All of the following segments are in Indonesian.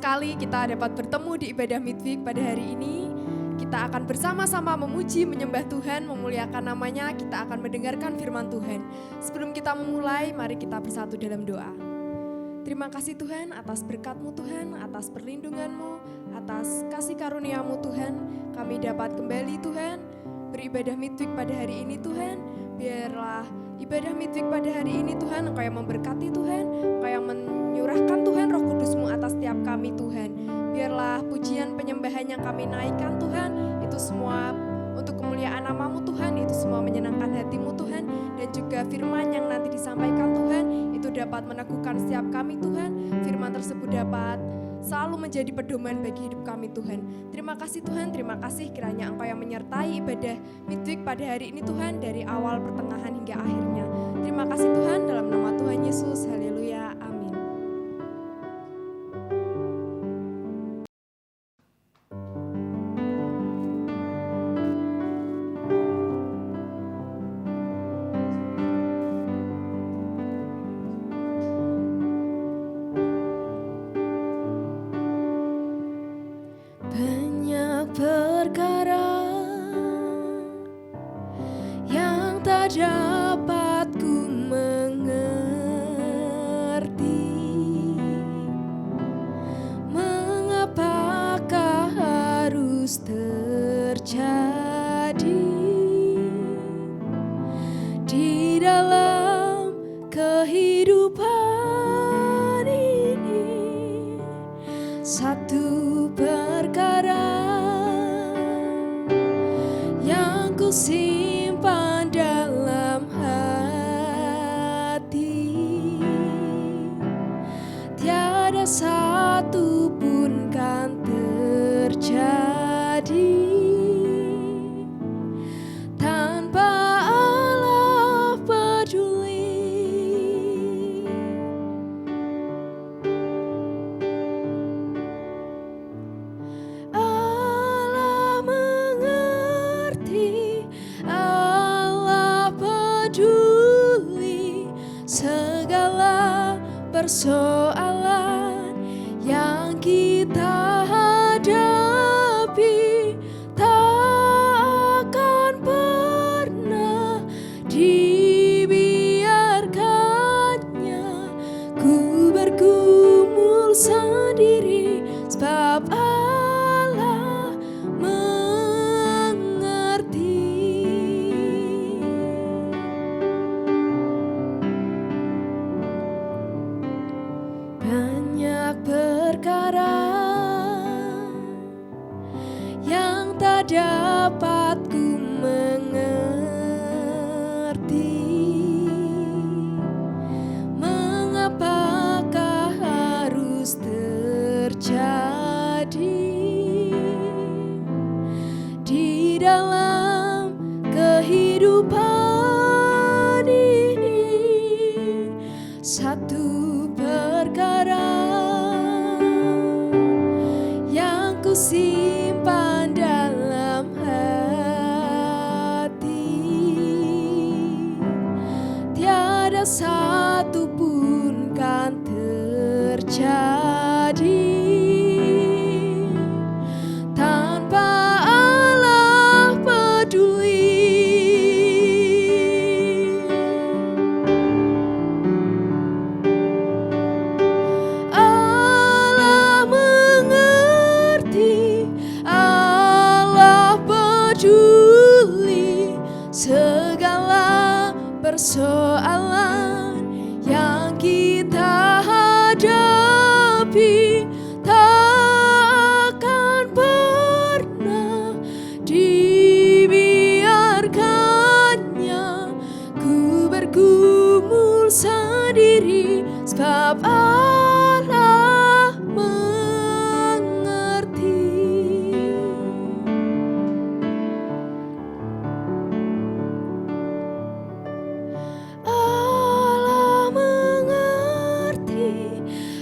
sekali kita dapat bertemu di ibadah Midweek pada hari ini. Kita akan bersama-sama memuji, menyembah Tuhan, memuliakan namanya. Kita akan mendengarkan firman Tuhan. Sebelum kita memulai, mari kita bersatu dalam doa. Terima kasih Tuhan atas berkat-Mu Tuhan, atas perlindungan-Mu, atas kasih karunia-Mu Tuhan. Kami dapat kembali Tuhan beribadah Midweek pada hari ini Tuhan. Biarlah ibadah Midweek pada hari ini Tuhan, Engkau yang memberkati Tuhan, Engkau yang menyurahkan Tuhan Roh Kudus-Mu atas setiap kami Tuhan. Biarlah pujian penyembahan yang kami naikkan Tuhan, itu semua untuk kemuliaan nama-Mu Tuhan, itu semua menyenangkan hati-Mu Tuhan, dan juga firman yang nanti disampaikan Tuhan, itu dapat meneguhkan setiap kami Tuhan. Firman tersebut dapat selalu menjadi pedoman bagi hidup kami Tuhan. Terima kasih Tuhan, terima kasih kiranya Engkau yang menyertai ibadah Midweek pada hari ini Tuhan, dari awal, pertengahan hingga akhirnya. Terima kasih Tuhan, dalam nama Tuhan Yesus, haleluya, amin. Perkara yang tak dapat ku mengerti, mengapakah harus terjadi di dalam kehidupan ini. Satu perkara yang ku simpan dalam hati, tiada satu pun kan terjadi tanpa Allah peduli. Allah mengerti, Allah peduli segala persoalan yang kita hadapi. Tak akan pernah dibiarkannya ku bergumul sendiri, sebab Allah mengerti. Banyak perkara yang tak dapat ku mengerti, mengapakah harus terjadi di dalam kehidupan ini. Satu perkara yang ku simpan dalam hati, tiada satu pun kan terjadi tanpa Allah peduli. Allah mengerti, Allah peduli segala persoalan yang kita hadapi. Tak akan pernah dibiarkannya ku bergumul sendiri, sebab Allah mengerti. Allah mengerti,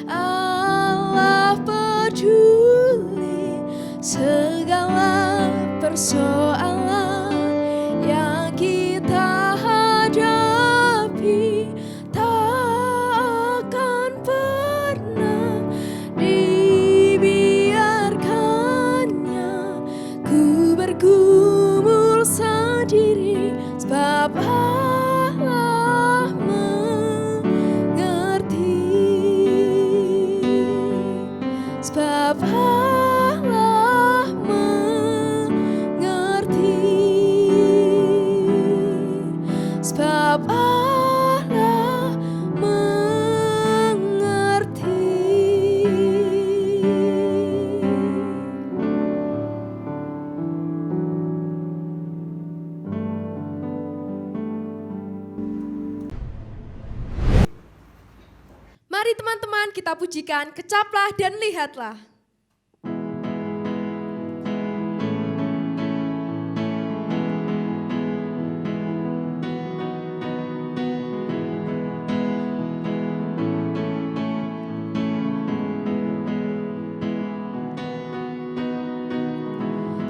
Allah peduli segala persoalan yang kita hadapi. Tak akan pernah bergumul sendiri, sebab Allah mengerti, sebab Allah mengerti, sebab Allah mengerti. Mari teman-teman kita pujikan Kecaplah dan Lihatlah.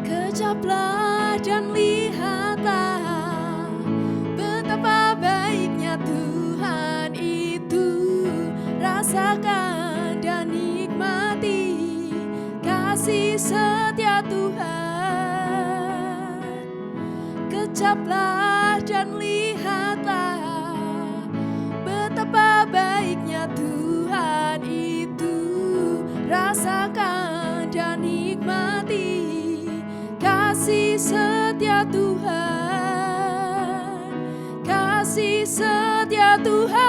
Kecaplah dan lihatlah betapa baiknya Tuhan itu. Rasakan dan nikmati kasih setia Tuhan. Kecaplah dan lihatlah betapa baiknya Tuhan itu. Rasakan dan nikmati kasih setia Tuhan, kasih setia Tuhan.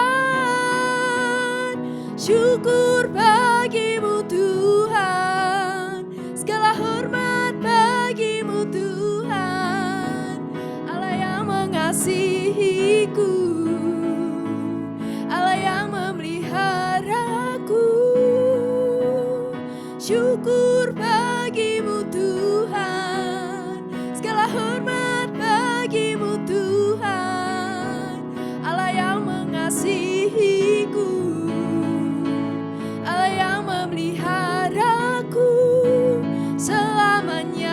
Syukur bagimu Tuhan, segala hormat bagimu Tuhan. Allah yang mengasihiku, Allah yang memeliharaku. Syukur bagimu Tuhan, segala hormat bagimu Tuhan. Allah yang mengasihiku, Allah yang memeliharaku selamanya.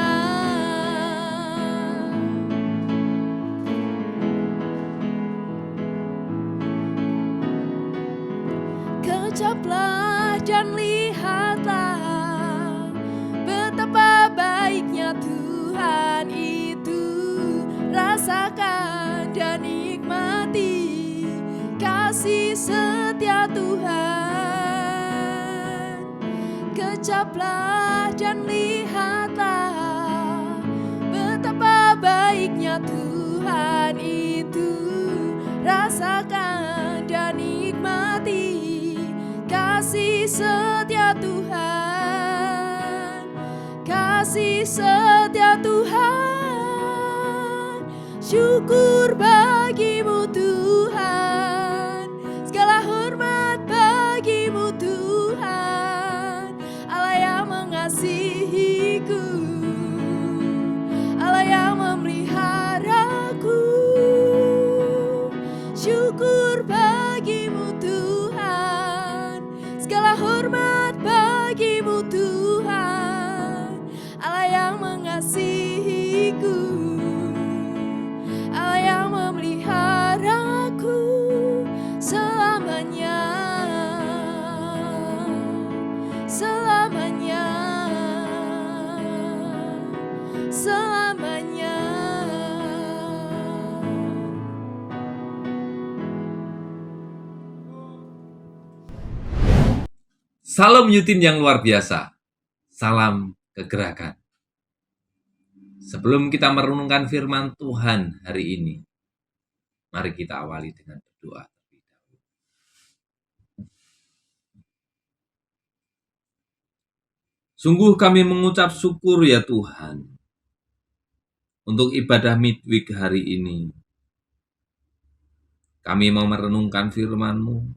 Kecaplah dan lihatlah betapa baiknya Tuhan itu. Rasakan dan nikmati kasih setia Tuhan. Kecaplah dan lihatlah betapa baiknya Tuhan itu. Rasakan dan nikmati kasih setia Tuhan, kasih setia Tuhan. Syukur bagimu Tuhan, segala hormat bagimu Tuhan. Allah yang mengasihiku, Allah yang memeliharaku. Syukur bagimu Tuhan, segala hormat bagimu Tuhan. Allah yang mengasihiku, Allah yang memeliharaku selamanya, selamanya, selamanya. Salam Yutin yang luar biasa. Salam kegerakan. Sebelum kita merenungkan firman Tuhan hari ini, mari kita awali dengan berdoa. Sungguh kami mengucap syukur ya Tuhan, untuk ibadah midweek hari ini. Kami mau merenungkan firman-Mu.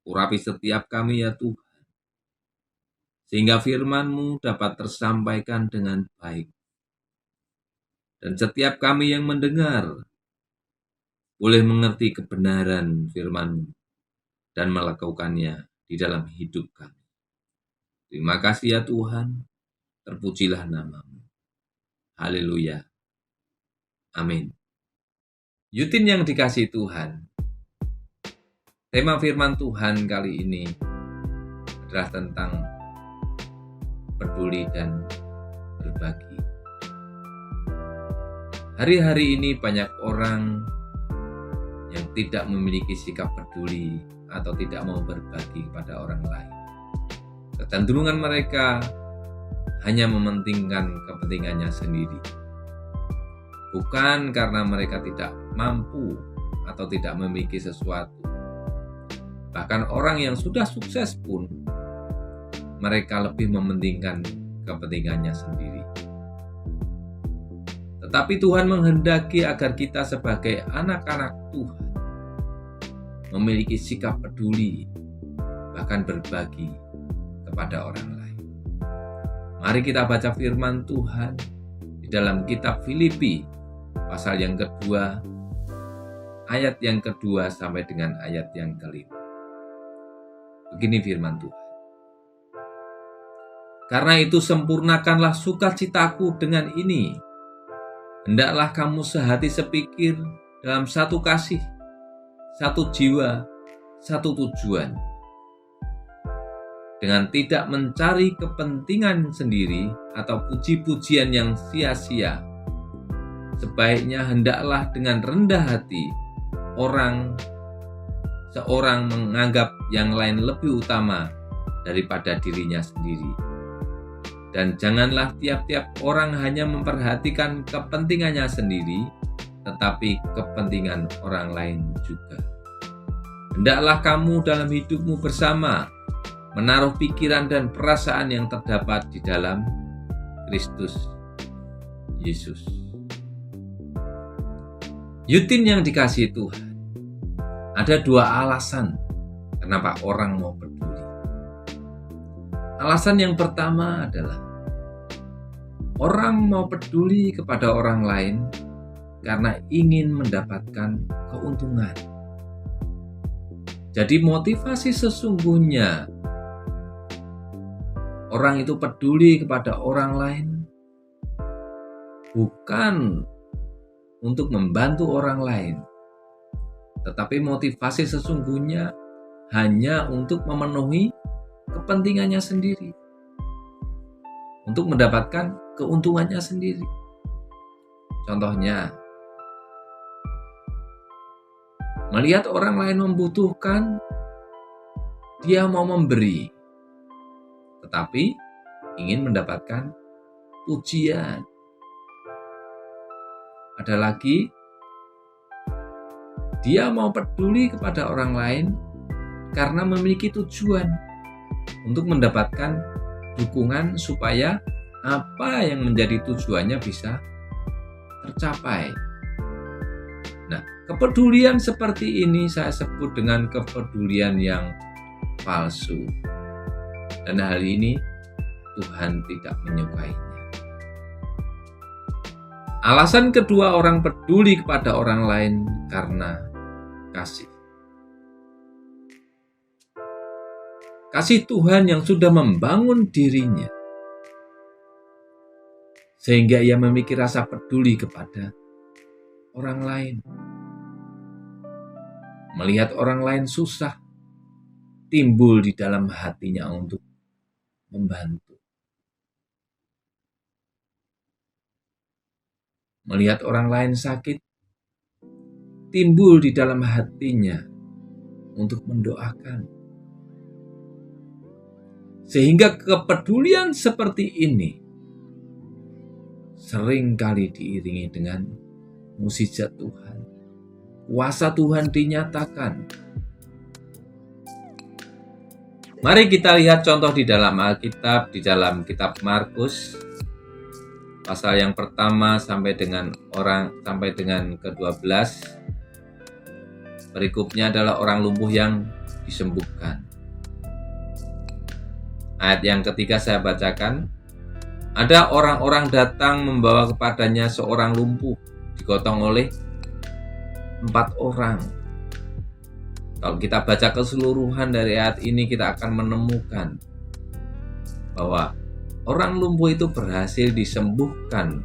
Urapi setiap kami ya Tuhan, sehingga firman-Mu dapat tersampaikan dengan baik. Dan setiap kami yang mendengar, boleh mengerti kebenaran firman-Mu dan melakukannya di dalam hidup kami. Terima kasih ya Tuhan, terpujilah nama-Mu. Haleluya. Amin. Yutin yang dikasihi Tuhan, tema firman Tuhan kali ini adalah tentang peduli dan berbagi. Hari-hari ini banyak orang yang tidak memiliki sikap peduli atau tidak mau berbagi kepada orang lain. Kecenderungan mereka hanya mementingkan kepentingannya sendiri. Bukan karena mereka tidak mampu atau tidak memiliki sesuatu. Bahkan orang yang sudah sukses pun, mereka lebih mementingkan kepentingannya sendiri. Tetapi Tuhan menghendaki agar kita sebagai anak-anak Tuhan memiliki sikap peduli, bahkan berbagi kepada orang lain. Mari kita baca firman Tuhan di dalam kitab Filipi, pasal yang kedua, ayat yang kedua sampai dengan ayat yang kelima. Begini firman Tuhan. Karena itu sempurnakanlah sukacitaku dengan ini. Hendaklah kamu sehati sepikir dalam satu kasih, satu jiwa, satu tujuan. Dengan tidak mencari kepentingan sendiri atau puji-pujian yang sia-sia. Sebaiknya hendaklah dengan rendah hati seorang menganggap yang lain lebih utama daripada dirinya sendiri. Dan janganlah tiap-tiap orang hanya memperhatikan kepentingannya sendiri, tetapi kepentingan orang lain juga. Hendaklah kamu dalam hidupmu bersama menaruh pikiran dan perasaan yang terdapat di dalam Kristus Yesus. Yutin yang dikasihi Tuhan, ada dua alasan kenapa orang mau peduli. Alasan yang pertama adalah orang mau peduli kepada orang lain karena ingin mendapatkan keuntungan. Jadi motivasi sesungguhnya orang itu peduli kepada orang lain bukan untuk membantu orang lain, tetapi motivasi sesungguhnya hanya untuk memenuhi kepentingannya sendiri, untuk mendapatkan keuntungannya sendiri. Contohnya, melihat orang lain membutuhkan, dia mau memberi, tetapi ingin mendapatkan pujian. Ada lagi, dia mau peduli kepada orang lain karena memiliki tujuan untuk mendapatkan dukungan supaya apa yang menjadi tujuannya bisa tercapai. Nah, kepedulian seperti ini saya sebut dengan kepedulian yang palsu. Dan hal ini Tuhan tidak menyukainya. Alasan kedua orang peduli kepada orang lain karena kasih. Kasih Tuhan yang sudah membangun dirinya sehingga ia memiliki rasa peduli kepada orang lain. Melihat orang lain susah, timbul di dalam hatinya untuk membantu. Melihat orang lain sakit, timbul di dalam hatinya untuk mendoakan. Sehingga kepedulian seperti ini seringkali diiringi dengan mukjizat Tuhan. Kuasa Tuhan dinyatakan. Mari kita lihat contoh di dalam Alkitab, di dalam kitab Markus, pasal yang pertama sampai dengan ke-12. Berikutnya adalah orang lumpuh yang disembuhkan. Ayat yang ketiga saya bacakan. Ada orang-orang datang membawa kepadanya seorang lumpuh, digotong oleh 4 orang. Kalau kita baca keseluruhan dari ayat ini, kita akan menemukan bahwa orang lumpuh itu berhasil disembuhkan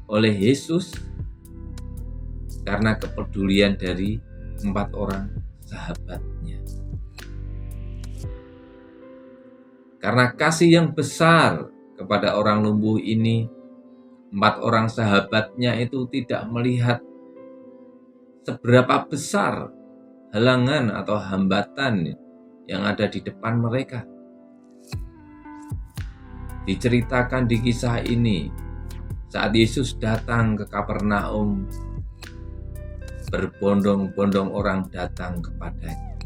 oleh Yesus karena kepedulian dari 4 orang sahabatnya. Karena kasih yang besar kepada orang lumpuh ini, 4 orang sahabatnya itu tidak melihat seberapa besar halangan atau hambatan yang ada di depan mereka. Diceritakan di kisah ini, saat Yesus datang ke Kapernaum, berbondong-bondong orang datang kepadanya.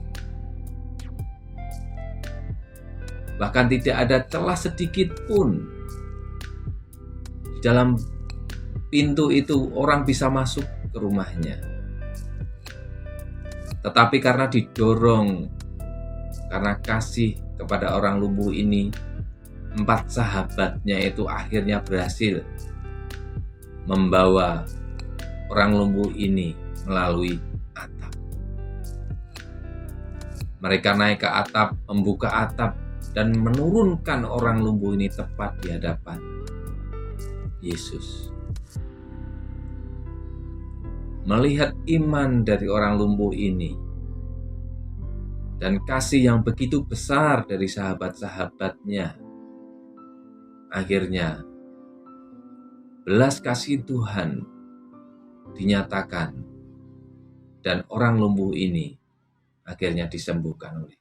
Bahkan tidak ada celah sedikit pun di dalam pintu itu orang bisa masuk ke rumahnya. Tetapi karena didorong, karena kasih kepada orang lumpuh ini, 4 sahabatnya itu akhirnya berhasil membawa orang lumpuh ini melalui atap. Mereka naik ke atap, membuka atap, dan menurunkan orang lumpuh ini tepat di hadapan Yesus. Melihat iman dari orang lumpuh ini dan kasih yang begitu besar dari sahabat-sahabatnya, akhirnya belas kasih Tuhan dinyatakan dan orang lumpuh ini akhirnya disembuhkan oleh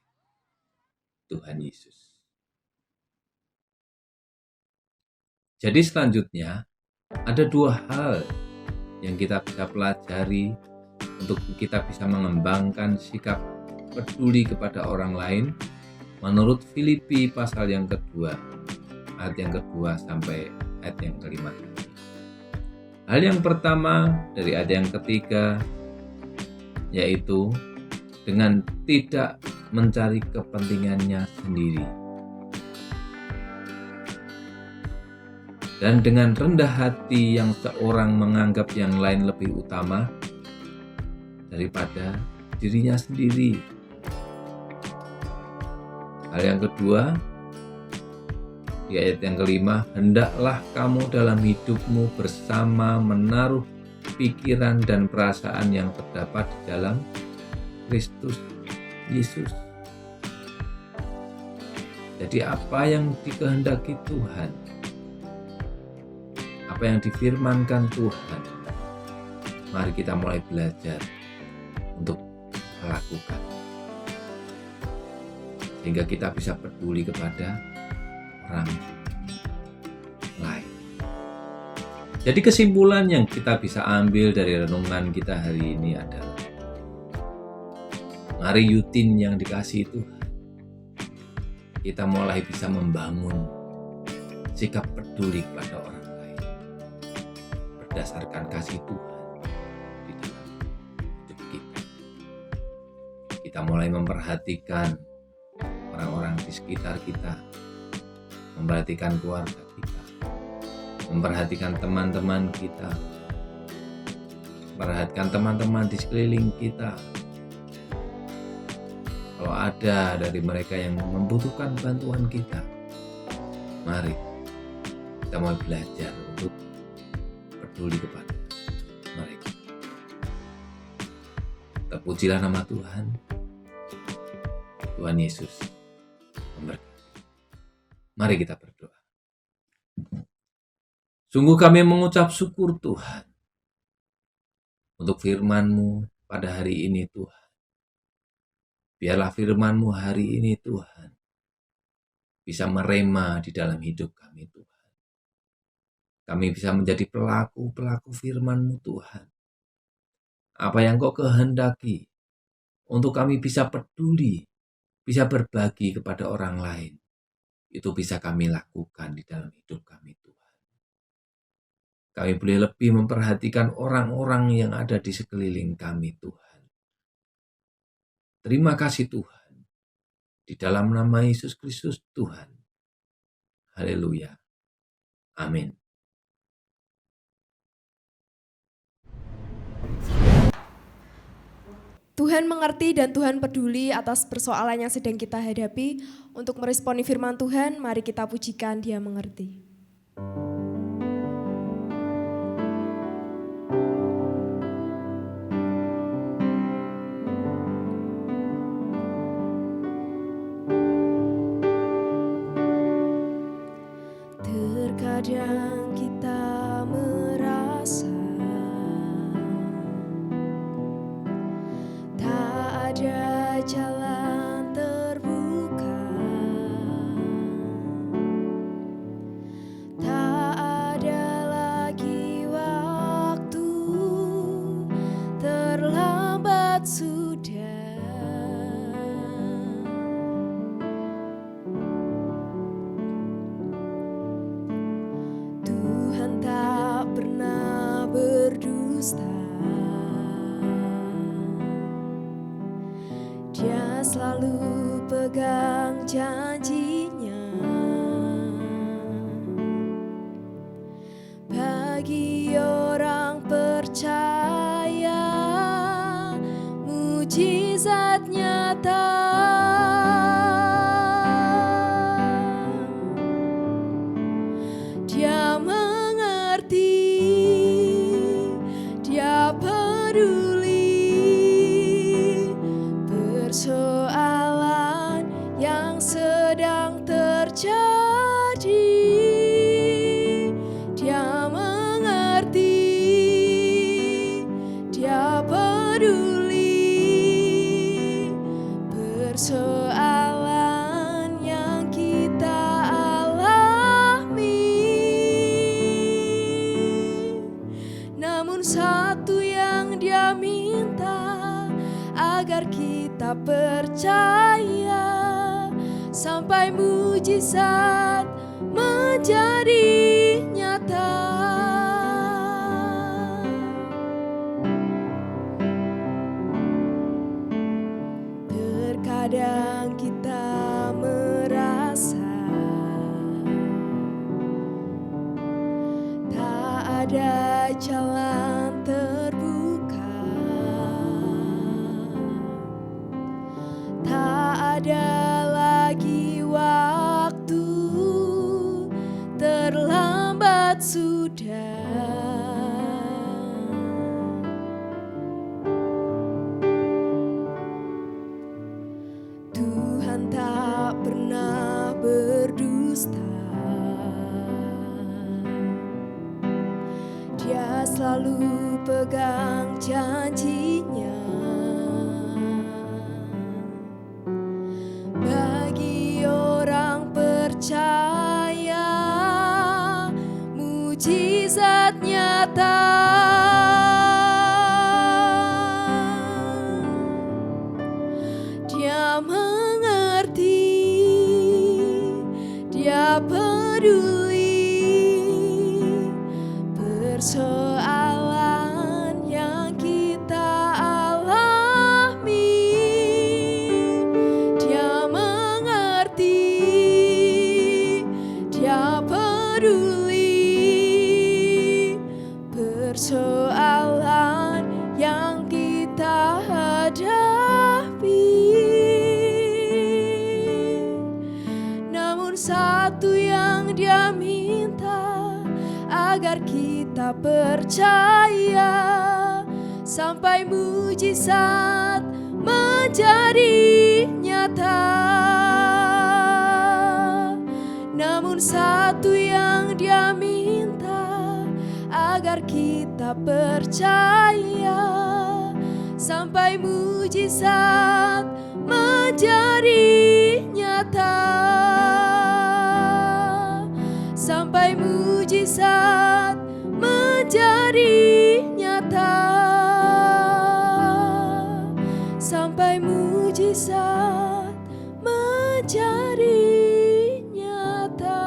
Tuhan Yesus. Jadi selanjutnya ada 2 hal yang kita bisa pelajari untuk kita bisa mengembangkan sikap peduli kepada orang lain menurut Filipi pasal yang kedua, ayat yang kedua sampai ayat yang kelima. Hal yang pertama dari ayat yang ketiga, yaitu dengan tidak mencari kepentingannya sendiri. Dan dengan rendah hati yang seorang menganggap yang lain lebih utama daripada dirinya sendiri. Hal yang kedua, di ayat yang kelima, hendaklah kamu dalam hidupmu bersama menaruh pikiran dan perasaan yang terdapat di dalam Kristus Yesus. Jadi apa yang dikehendaki Tuhan, apa yang difirmankan Tuhan, mari kita mulai belajar untuk melakukan, sehingga kita bisa peduli kepada orang lain. Jadi kesimpulan yang kita bisa ambil dari renungan kita hari ini adalah, mari Yutin yang dikasihi Tuhan, kita mulai bisa membangun sikap peduli kepada orang lain berdasarkan kasih Tuhan di dalam hidup kita. Kita mulai memperhatikan orang-orang di sekitar kita, memperhatikan keluarga kita, memperhatikan teman-teman kita, memperhatikan teman-teman di sekeliling kita. Kalau ada dari mereka yang membutuhkan bantuan kita, mari kita mau belajar untuk peduli kepada mereka. Terpujilah nama Tuhan. Tuhan Yesus memberkati. Mari kita berdoa. Sungguh kami mengucap syukur Tuhan untuk firman-Mu pada hari ini Tuhan. Biarlah firman-Mu hari ini Tuhan bisa merema di dalam hidup kami Tuhan. Kami bisa menjadi pelaku-pelaku firman-Mu Tuhan. Apa yang Kau kehendaki untuk kami bisa peduli, bisa berbagi kepada orang lain, itu bisa kami lakukan di dalam hidup kami Tuhan. Kami boleh lebih memperhatikan orang-orang yang ada di sekeliling kami Tuhan. Terima kasih Tuhan. Di dalam nama Yesus Kristus Tuhan. Haleluya. Amin. Tuhan mengerti dan Tuhan peduli atas persoalan yang sedang kita hadapi. Untuk meresponi firman Tuhan, mari kita pujikan Dia mengerti. Terkadang kita merasa tak ada jalan terbuka, tak ada lagi waktu, terlambat sudah. Tuhan tak pernah berdusta, Dia selalu pegang janjinya. Bagi orang percaya, mujizat nyata. Dia mengerti, Dia peduli persoalan yang sedang terjadi. Dia mengerti, Dia peduli persoalan yang kita alami. Namun satu yang Dia minta, agar kita percaya sampai mujizat menjadi nyata. Terkadang kita merasa tak ada jalan terbuka, tak ada lagi waktu, terlambat sudah. Tuhan tak pernah berdusta, Dia selalu pegang janjinya. Bagi orang percaya, mujizat nyata. Dia mengerti, Dia peduli persoalan yang kita alami. Dia mengerti, Dia peduli persoalan yang kita hadapi. Namun satu yang Dia minta, agar kita percaya sampai mujizat menjadi nyata. Namun satu yang Dia minta, agar kita percaya sampai mujizat menjadi nyata. Sampai mujizat menjadi nyata. Sampai mujizat menjadi nyata.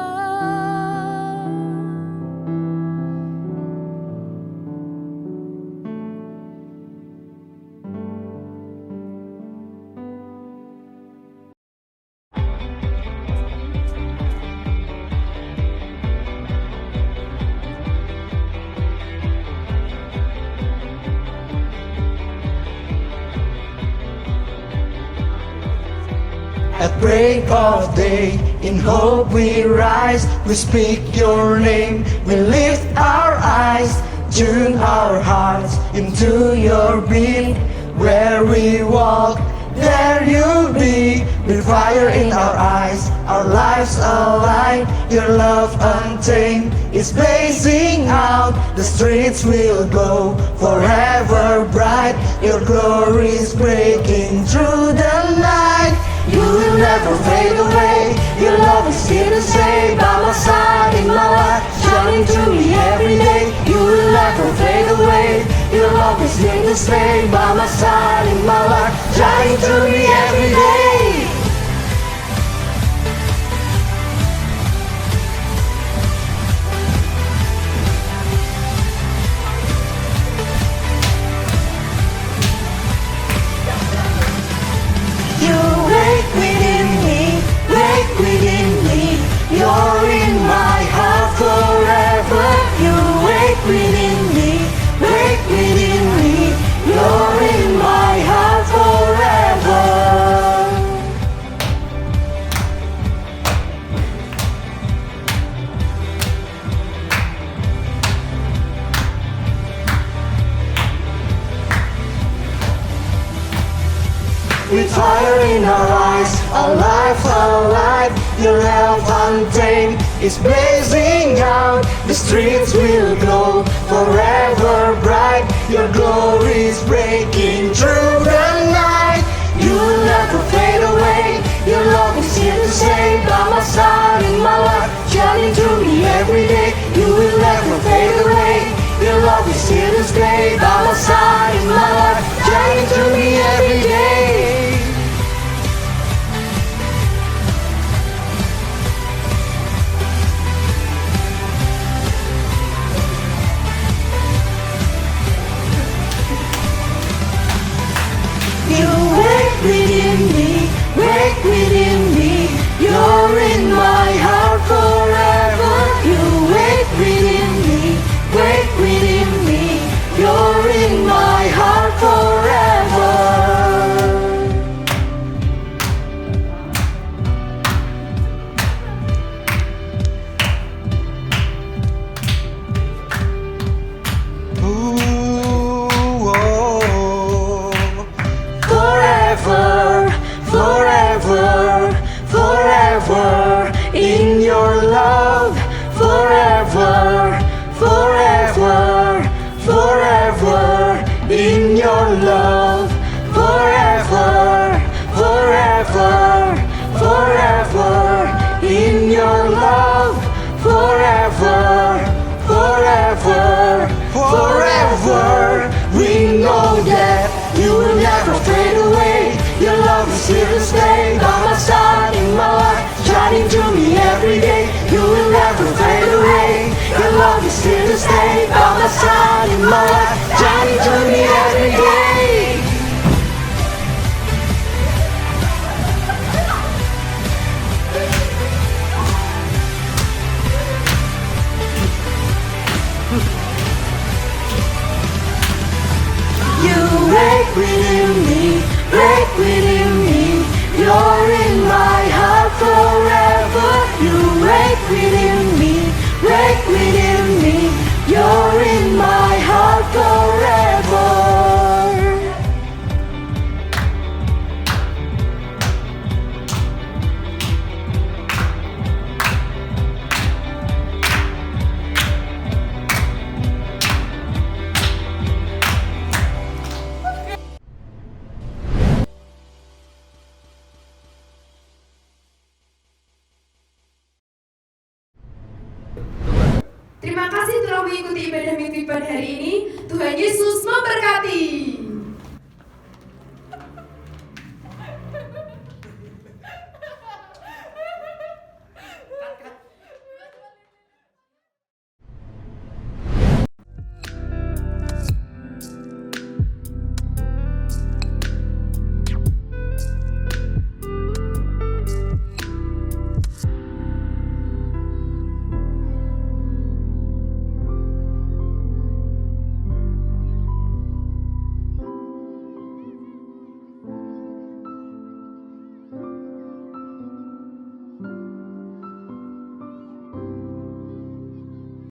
At break of day, in hope we rise. We speak your name, we lift our eyes. Tune our hearts into your beat. Where we walk, there you'll be. With fire in our eyes, our lives align. Your love untamed is blazing out. The streets will glow forever bright. Your glory is breaking through the night. You will never fade away. Your love is here to stay. By my side in my life, shining through me every day. You will never fade away. Your love is here to stay. By my side in my life, shining through me every day. You wake within me, wake within me. You're in my heart forever. You wake within me, wake within me. You're in my heart forever. With fire in our eyes, alive, alive. Your love untamed is blazing out. The streets will glow forever bright. Your glory is breaking through the night. You will never fade away. Your love is here to stay. By my side in my life, shining through me every day. You will never fade away. Your love is here to stay. By my side in my life, shining through me every day. You wake within me, wake within me. You're in my heart forever. You wake within me, wake within me. You're in my heart forever. Forever, forever, forever in your love. Forever, forever, forever in your love. Forever, forever, forever in your love. Forever, forever, forever. We know that you will never fade away. Your love is here to stay. By my side in my life, shining through me every day. You will never fade away. Your love is here to stay. By my side in my life, shining through me every day. You wake within me, wake within me. You're in my heart forever. You wake within me, wake within me. You're in my heart forever. Terima kasih telah mengikuti ibadah minggu pada hari ini. Tuhan Yesus memberkati.